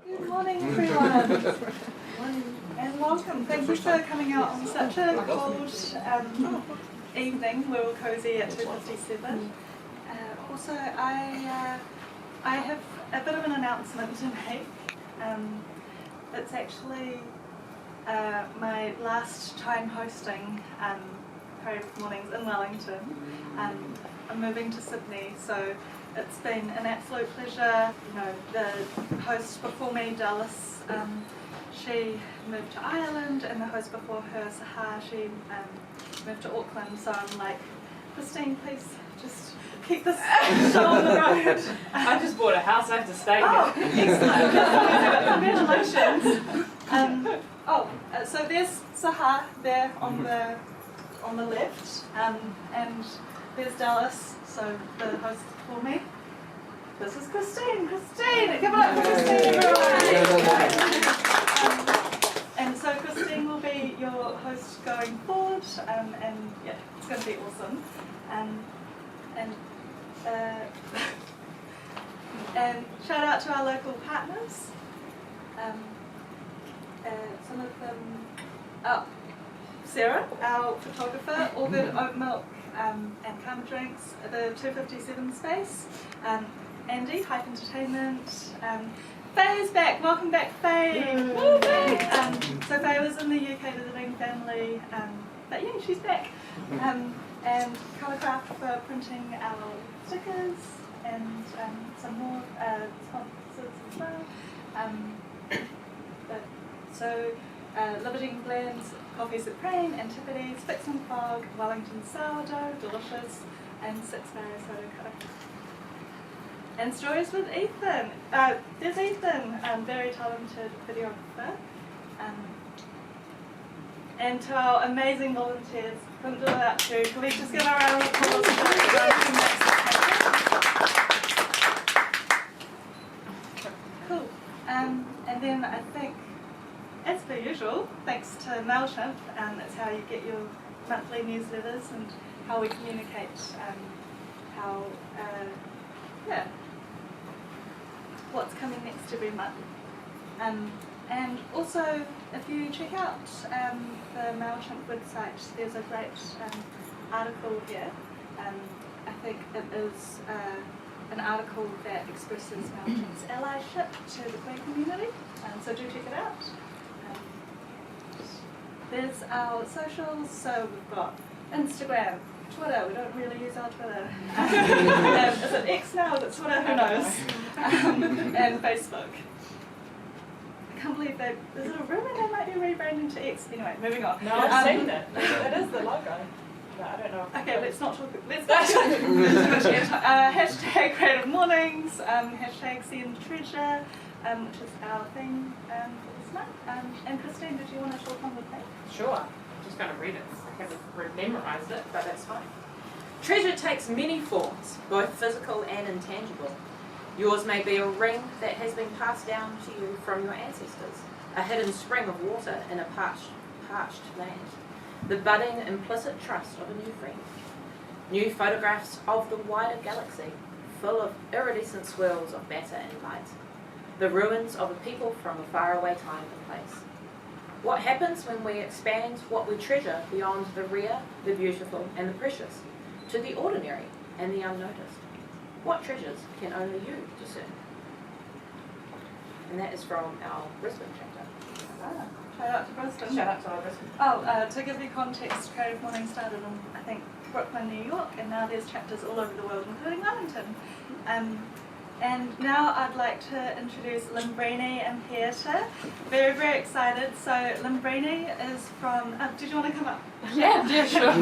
Good morning, everyone. And welcome. Thank you for coming out on such a cold evening. We're all cozy at 2:57. Also, I have a bit of an announcement to make. It's actually my last time hosting Creative Mornings in Wellington. I'm moving to Sydney, so it's been an absolute pleasure. You know, the host before me, Dallas, she moved to Ireland, and the host before her, Sahar, she moved to Auckland. So I'm like, Christine, please just keep this show on the road. I just bought a house, I have to stay here. Excellent. Congratulations. So there's Sahar there on the left, and there's Dallas, so the host for me. This is Christine. Christine, give it up for Christine, everyone. And so Christine will be your host going forward, and yeah, it's going to be awesome. And shout out to our local partners. Some of them, Sarah, our photographer, All Good Oat Milk and Karma Drinks, the 257 space, Andy, Hype Entertainment, Faye's back, welcome back Faye! Woo, Faye! So Faye was in the UK visiting family, but yeah, she's back. And Colourcraft for printing our stickers, and some more sponsors as well. Liberty Blends, Coffee Supreme, Antipodes, Fix and Fog, Wellington Sourdough, Delicious, and Six Barrier Soda Co. And Stories with Ethan. There's Ethan, very talented videographer. And to our amazing volunteers, couldn't do that too. Can we just give a round of applause for Cool. And then I think, as per usual, thanks to MailChimp, it's how you get your monthly newsletters and how we communicate what's coming next every month. And also, if you check out the MailChimp website, there's a great article here. I think it is an article that expresses MailChimp's allyship to the queer community, so do check it out. There's our socials, so we've got Instagram, Twitter, we don't really use our Twitter. Is it X now? Is it Twitter? Who knows? And Facebook. I can't believe that. Is it a rumour they might be rebranding to X? Anyway, moving on. No, I've seen it. It is the logo. But I don't know. Okay, let's not talk. Let's not hashtag Creative Mornings, hashtag Send Treasure, which is our thing for this month. And Christine, did you want to talk on the page? Sure. I'm just going to read it. I haven't memorised it, but that's fine. Treasure takes many forms, both physical and intangible. Yours may be a ring that has been passed down to you from your ancestors, a hidden spring of water in a parched land, the budding implicit trust of a new friend, new photographs of the wider galaxy, full of iridescent swirls of matter and light, the ruins of a people from a faraway time and place. What happens when we expand what we treasure beyond the rare, the beautiful, and the precious, to the ordinary and the unnoticed? What treasures can only you discern? And that is from our Brisbane chapter. Shout out to Brisbane. Shout out to our Brisbane. To give you context, Creative Mornings started in, I think, Brooklyn, New York, and now there's chapters all over the world, including Wellington. And now I'd like to introduce Lambrini and Pieta. Very, very excited. So Lambrini is from, did you want to come up? Yeah, sure.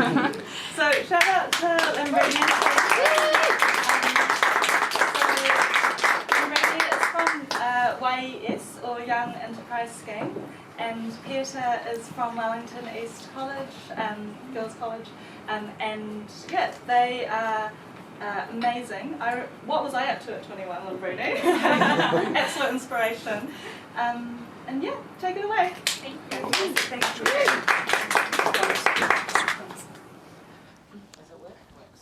So shout out to Lambrini and Pieta. Lambrini is from YES, or Young Enterprise Scheme, and Pieta is from Wellington East College, Girls College, and yeah, they are amazing. What was I up to at 21, Lambrini? Absolute inspiration. And yeah, take it away. Thank you. Thank you.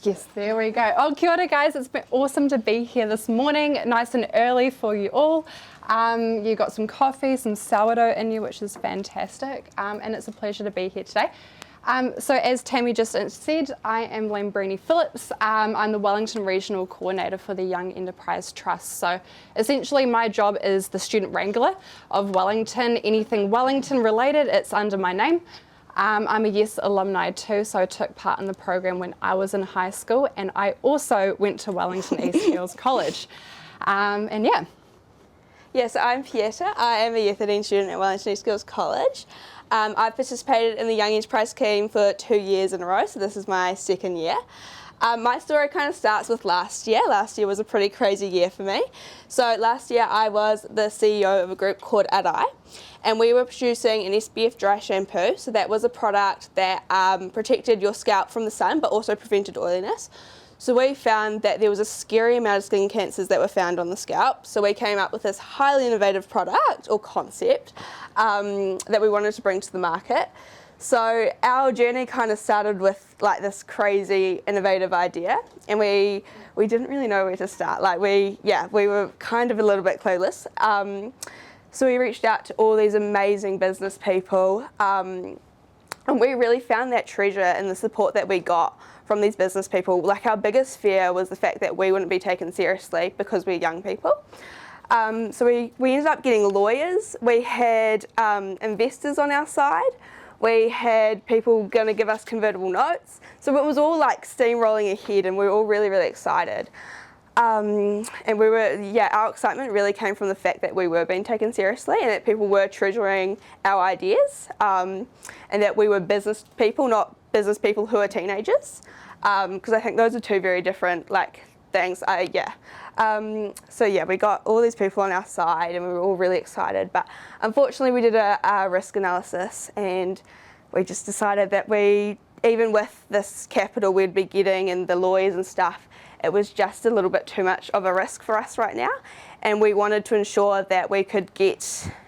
Yes, there we go. Oh, kia ora guys, it's been awesome to be here this morning, nice and early for you all. You got some coffee, some sourdough in you, which is fantastic, and it's a pleasure to be here today. So as Tammy just said, I am Lambrini Phillips. I'm the Wellington Regional Coordinator for the Young Enterprise Trust. So essentially my job is the student wrangler of Wellington. Anything Wellington related, it's under my name. I'm a YES alumni too, so I took part in the program when I was in high school, and I also went to Wellington East Hills College. And yeah. Yes, I'm Pieta. I am a Year 13 student at Wellington East Hills College. I've participated in the Young Enterprise scheme for 2 years in a row, so this is my second year. My story kind of starts with last year. Last year was a pretty crazy year for me. So last year I was the CEO of a group called Adai, and we were producing an SPF dry shampoo. So that was a product that protected your scalp from the sun but also prevented oiliness. So we found that there was a scary amount of skin cancers that were found on the scalp. So we came up with this highly innovative product or concept that we wanted to bring to the market. So our journey kind of started with like this crazy innovative idea, and we didn't really know where to start. Like we were kind of a little bit clueless. So we reached out to all these amazing business people, and we really found that treasure in the support that we got from these business people. Like our biggest fear was the fact that we wouldn't be taken seriously because we're young people. So we ended up getting lawyers, we had investors on our side, we had people going to give us convertible notes. So it was all like steamrolling ahead, and we were all really, really excited. And our excitement really came from the fact that we were being taken seriously and that people were treasuring our ideas, and that we were business people, not business people who are teenagers, because I think those are two very different things. We got all these people on our side and we were all really excited, but unfortunately we did a risk analysis and we just decided that even with this capital we'd be getting and the lawyers and stuff, it was just a little bit too much of a risk for us right now, and we wanted to ensure that we could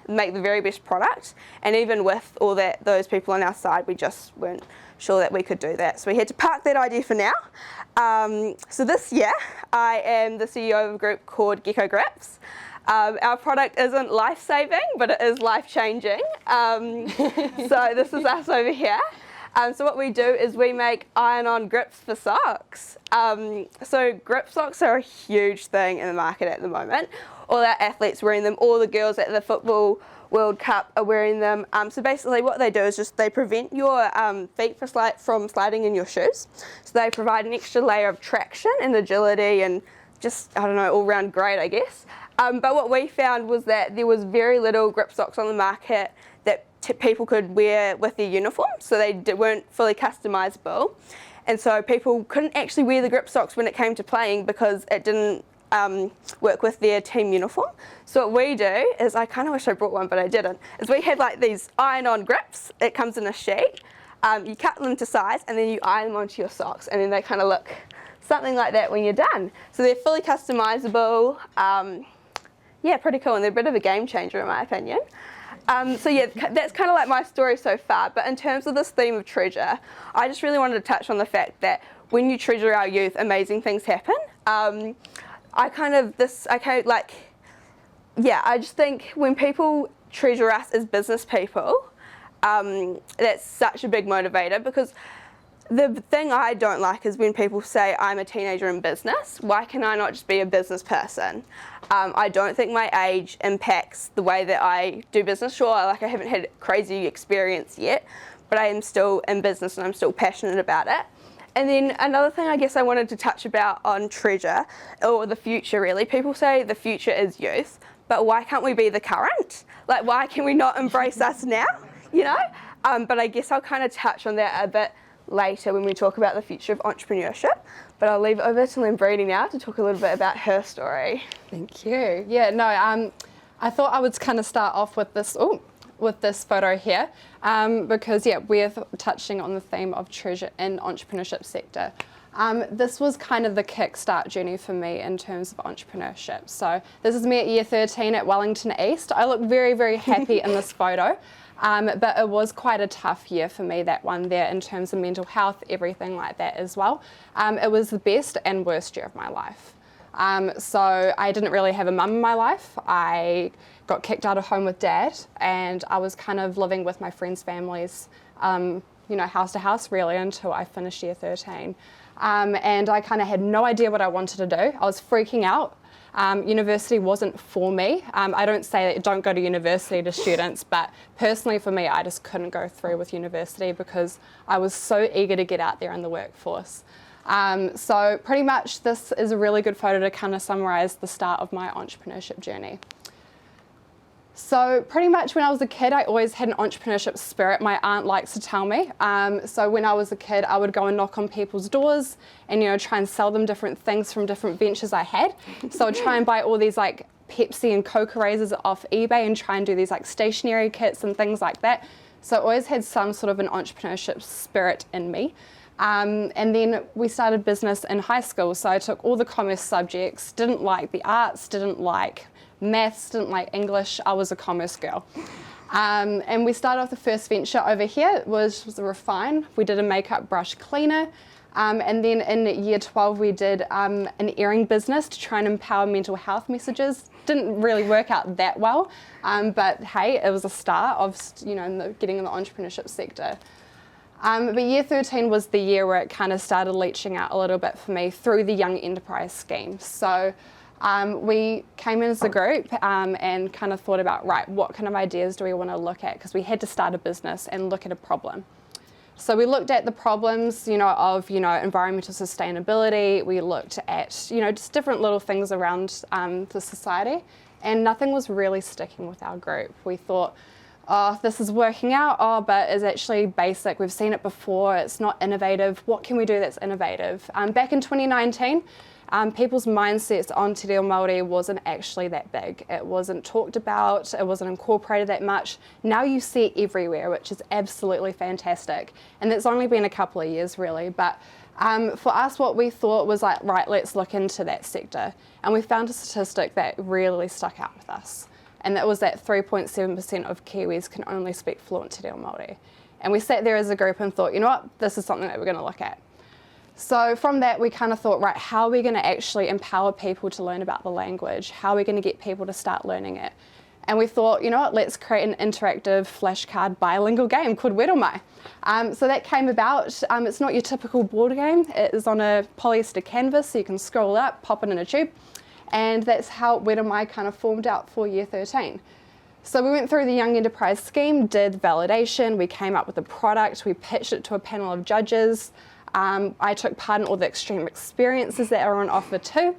make the very best product, and even with all those people on our side, we just weren't sure that we could do that. So we had to park that idea for now. So this year, I am the CEO of a group called Gecko Grips. Our product isn't life-saving, but it is life-changing. So this is us over here. So what we do is we make iron-on grips for socks. So grip socks are a huge thing in the market at the moment. All our athletes are wearing them, all the girls at the Football World Cup are wearing them. So basically what they do is just they prevent your feet from sliding in your shoes. So they provide an extra layer of traction and agility and just, all round great, I guess. But what we found was that there was very little grip socks on the market that people could wear with their uniform, so they weren't fully customizable. And so people couldn't actually wear the grip socks when it came to playing because it didn't work with their team uniform. So what we do is, I kind of wish I brought one but I didn't, is we have like these iron-on grips. It comes in a sheet. You cut them to size and then you iron them onto your socks, and then they kind of look something like that when you're done. So they're fully customizable. Pretty cool, and they're a bit of a game changer in my opinion. That's kind of like my story so far, but in terms of this theme of treasure, I just really wanted to touch on the fact that when you treasure our youth, amazing things happen. I just think when people treasure us as business people, that's such a big motivator, because the thing I don't like is when people say I'm a teenager in business. Why can I not just be a business person? I don't think my age impacts the way that I do business. Sure, I haven't had crazy experience yet, but I am still in business and I'm still passionate about it. And then another thing I guess I wanted to touch about on treasure, or the future really. People say the future is youth, but why can't we be the current? Like, why can we not embrace us now, But I guess I'll kind of touch on that a bit later when we talk about the future of entrepreneurship. But I'll leave it over to Lambrini now to talk a little bit about her story. Thank you. I thought I would kind of start off with this photo here, because we're touching on the theme of treasure in entrepreneurship sector. This was kind of the kickstart journey for me in terms of entrepreneurship. So this is me at year 13 at Wellington East. I look very, very happy in this photo. But it was quite a tough year for me, that one there, in terms of mental health, everything like that as well. It was the best and worst year of my life. So I didn't really have a mum in my life. I got kicked out of home with dad, and I was kind of living with my friends' families, house to house really, until I finished year 13. And I kind of had no idea what I wanted to do. I was freaking out. University wasn't for me. I don't say that don't go to university to students, but personally for me, I just couldn't go through with university because I was so eager to get out there in the workforce. So pretty much this is a really good photo to kind of summarize the start of my entrepreneurship journey. So pretty much when I was a kid, I always had an entrepreneurship spirit. My aunt likes to tell me. So when I was a kid, I would go and knock on people's doors and, try and sell them different things from different ventures I had. So I'd try and buy all these like Pepsi and Coke erasers off eBay and try and do these like stationery kits and things like that. So I always had some sort of an entrepreneurship spirit in me. And then we started business in high school. So I took all the commerce subjects, didn't like the arts, didn't like maths, didn't like English. I was a commerce girl. And we started off the first venture over here was a Refine. We did a makeup brush cleaner. And then in year 12, we did an earring business to try and empower mental health messages. Didn't really work out that well, but hey, it was a start of getting in the entrepreneurship sector. But year 13 was the year where it kind of started leaching out a little bit for me through the Young Enterprise scheme. So we came in as a group and kind of thought about, right, what kind of ideas do we want to look at? Because we had to start a business and look at a problem. So we looked at the problems, of, environmental sustainability. We looked at, just different little things around the society, and nothing was really sticking with our group. We thought, oh, this is working out, but it's actually basic. We've seen it before. It's not innovative. What can we do that's innovative? Back in 2019, people's mindsets on Te Reo Māori wasn't actually that big. It wasn't talked about. It wasn't incorporated that much. Now you see it everywhere, which is absolutely fantastic. And it's only been a couple of years, really. But for us, what we thought was like, right, let's look into that sector. And we found a statistic that really stuck out with us. And that was that 3.7% of Kiwis can only speak fluent Te Reo Māori. And we sat there as a group and thought, you know what, this is something that we're going to look at. So from that, we kind of thought, right, how are we going to actually empower people to learn about the language? How are we going to get people to start learning it? And we thought, you know what, let's create an interactive flashcard bilingual game called Weromai. So that came about. It's not your typical board game. It is on a polyester canvas, so you can scroll up, pop it in a tube. And that's how Weromai kind of formed out for year 13. So we went through the Young Enterprise scheme, did validation, we came up with a product, we pitched it to a panel of judges. I took part in all the extreme experiences that are on offer too.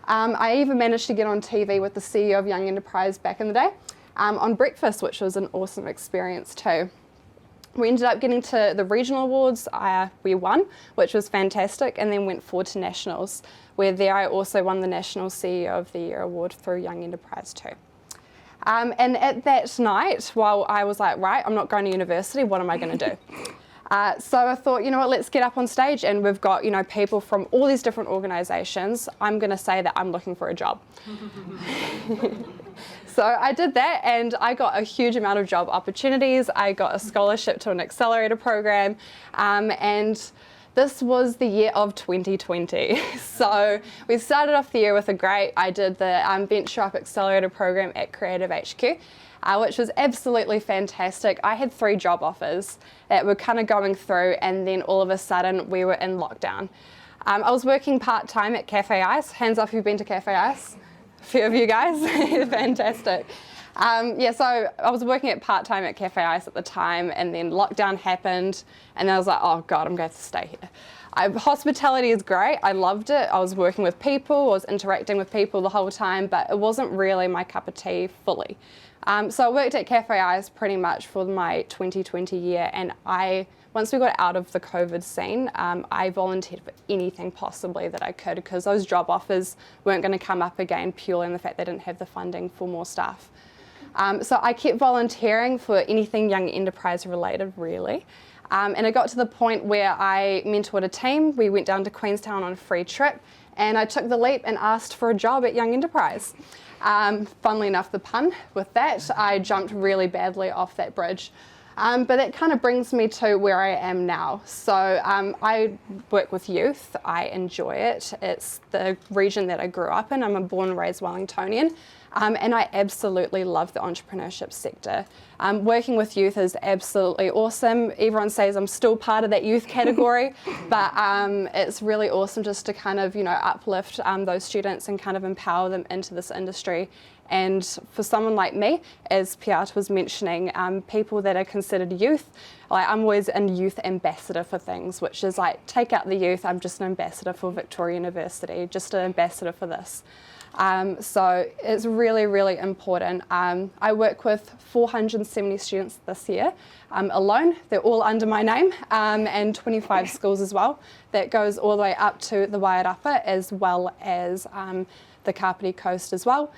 I even managed to get on TV with the CEO of Young Enterprise back in the day on breakfast, which was an awesome experience too. We ended up getting to the regional awards. We won, which was fantastic, and then went forward to nationals, where there I also won the National CEO of the Year award through Young Enterprise too. And at that night, while I was like, right, I'm not going to university, what am I going to do? So I thought, you know what, let's get up on stage, and we've got, people from all these different organisations. I'm going to say that I'm looking for a job. So I did that, and I got a huge amount of job opportunities. I got a scholarship to an accelerator program, and this was the year of 2020. So we started off the year with I did the Venture Up Accelerator program at Creative HQ. Which was absolutely fantastic. I had 3 job offers that were kind of going through, and then all of a sudden we were in lockdown. I was working part-time at Cafe Ice. Hands up if you've been to Cafe Ice. A few of you guys. Fantastic. So I was working at part-time at Cafe Ice at the time, and then lockdown happened, and then I was like, oh God, I'm going to have to stay here. Hospitality is great. I loved it. I was working with people, I was interacting with people the whole time, but it wasn't really my cup of tea fully. So I worked at Cafe Ice pretty much for my 2020 year, and once we got out of the COVID scene, I volunteered for anything possibly that I could, because those job offers weren't going to come up again purely on the fact they didn't have the funding for more staff. So I kept volunteering for anything Young Enterprise related, really. And it got to the point where I mentored a team. We went down to Queenstown on a free trip, and I took the leap and asked for a job at Young Enterprise. Funnily enough, the pun with that, I jumped really badly off that bridge. But that kind of brings me to where I am now. So I work with youth. I enjoy it. It's the region that I grew up in. I'm a born and raised Wellingtonian. And I absolutely love the entrepreneurship sector. Working with youth is absolutely awesome. Everyone says I'm still part of that youth category, but it's really awesome just to kind of, uplift those students and kind of empower them into this industry. And for someone like me, as Pieta was mentioning, people that are considered youth, like I'm always a youth ambassador for things, which is like, take out the youth, I'm just an ambassador for Victoria University, just an ambassador for this. So it's really, really important. I work with 470 students this year alone. They're all under my name, and 25 schools as well. That goes all the way up to the Wairarapa as well as the Kapiti Coast as well,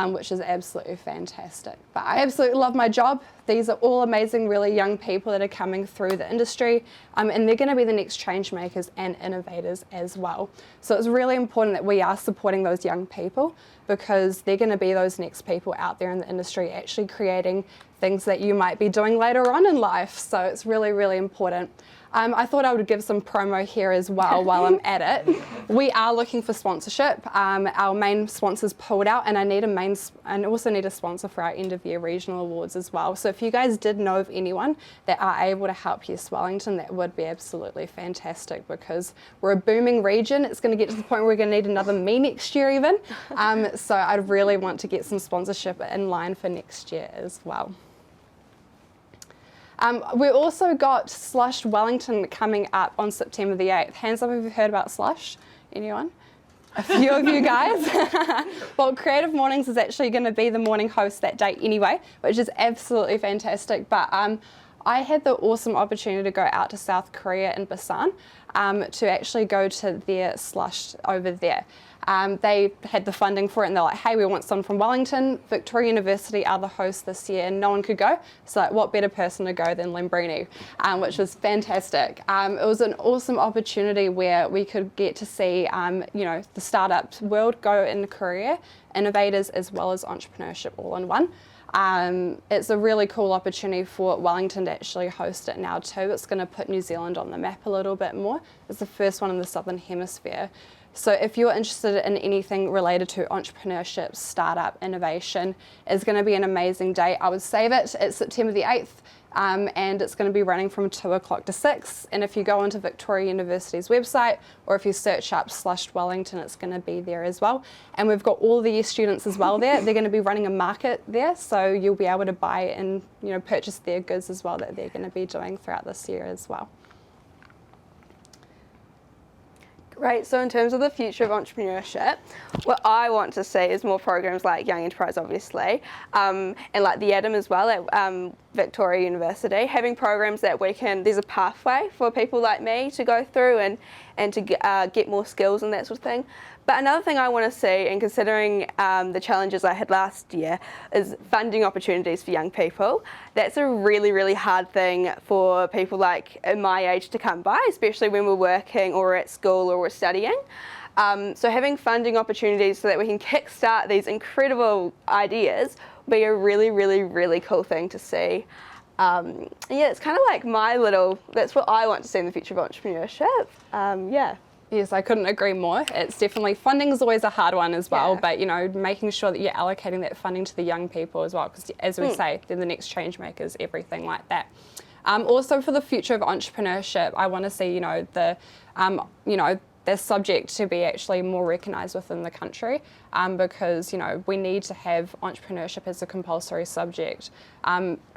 which is absolutely fantastic. But I absolutely love my job. These are all amazing, really young people that are coming through the industry, and they're going to be the next change makers and innovators as well. So it's really important that we are supporting those young people, because they're going to be those next people out there in the industry actually creating things that you might be doing later on in life. So it's really, really important. I thought I would give some promo here as well while I'm at it. We are looking for sponsorship. Our main sponsor's pulled out, and I also need a sponsor for our end of year regional awards as well. So if you guys did know of anyone that are able to help Yes Wellington, that would be absolutely fantastic, because we're a booming region. It's going to get to the point where we're going to need another me next year even. So I'd really want to get some sponsorship in line for next year as well. We also got Slush Wellington coming up on September the 8th. Hands up if you've heard about Slush. Anyone? A few of you guys. Well, Creative Mornings is actually going to be the morning host that day anyway, which is absolutely fantastic. But I had the awesome opportunity to go out to South Korea in Busan to actually go to their Slush over there. They had the funding for it, and they're like, hey, we want someone from Wellington. Victoria University are the hosts this year, and no one could go. So like, what better person to go than Lambrini, which was fantastic. It was an awesome opportunity where we could get to see, the startup world go in Korea, innovators as well as entrepreneurship all in one. It's a really cool opportunity for Wellington to actually host it now too. It's going to put New Zealand on the map a little bit more. It's the first one in the Southern Hemisphere. So if you're interested in anything related to entrepreneurship, startup, innovation, it's going to be an amazing day. I would save it. It's September the 8th. And it's going to be running from 2 o'clock to 6. And if you go onto Victoria University's website, or if you search up Slush Wellington, it's going to be there as well. And we've got all the students as well there. They're going to be running a market there, so you'll be able to buy and purchase their goods as well that they're going to be doing throughout this year as well. Great. So in terms of the future of entrepreneurship, what I want to see is more programs like Young Enterprise, obviously, and like the ADAM as well at Victoria University, having programs that there's a pathway for people like me to go through and to get more skills and that sort of thing. But another thing I want to see, and considering the challenges I had last year, is funding opportunities for young people. That's a really, really hard thing for people like my age to come by, especially when we're working or at school or we're studying. So having funding opportunities so that we can kickstart these incredible ideas will be a really, really, really cool thing to see. It's kind of like that's what I want to see in the future of entrepreneurship. Yes, I couldn't agree more. It's definitely, funding is always a hard one as well, but making sure that you're allocating that funding to the young people as well, because as we say, they're the next change makers, everything like that. Also for the future of entrepreneurship, I want to see, they're subject to be actually more recognised within the country, because we need to have entrepreneurship as a compulsory subject.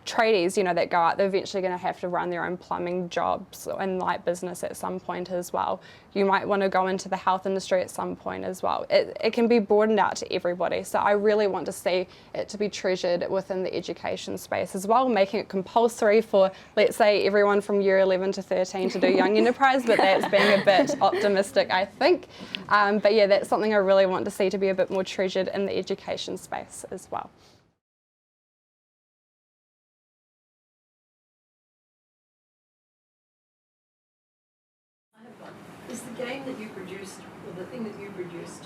Tradies, that go out, they're eventually going to have to run their own plumbing jobs and light business at some point as well. You might want to go into the health industry at some point as well. It can be broadened out to everybody. So I really want to see it to be treasured within the education space as well, making it compulsory for, let's say, everyone from year 11 to 13 to do Young Enterprise, but that's being a bit optimistic, I think. But yeah, that's something I really want to see to be a bit more treasured in the education space as well. Is the game that you produced, or the thing that you produced,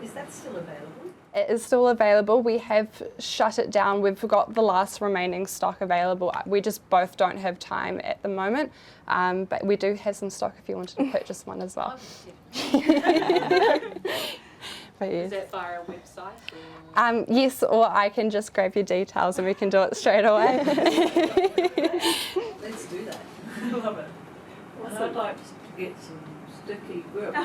is that still available? It is still available. We have shut it down. We've got the last remaining stock available. We just both don't have time at the moment, but we do have some stock if you wanted to purchase one as well. But Is yes. that via a website? Or? Yes, or I can just grab your details and we can do it straight away. Let's do that. I love it. And I'd like to get some sticky grips.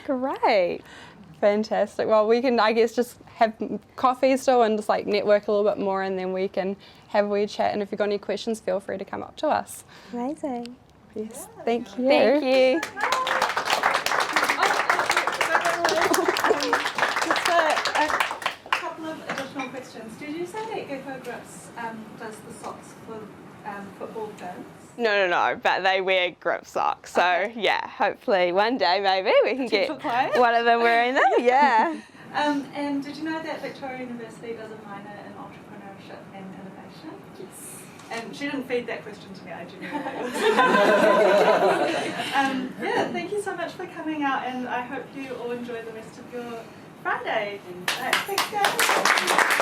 Great. Fantastic. Well, we can, I guess, just have coffee still and just like network a little bit more, and then we can have a wee chat. And if you've got any questions, feel free to come up to us. Amazing. Yes. Thank you. Thank you. Just a couple of additional questions. Did you say that Gecko Grips does the socks for football fans? No, but they wear grip socks. So yeah, hopefully one day maybe we can get one of them wearing them. Yeah. And did you know that Victoria University does a minor in entrepreneurship and innovation? Yes. And she didn't feed that question to me, I genuinely. Yeah, thank you so much for coming out, and I hope you all enjoy the rest of your Friday. Thanks guys.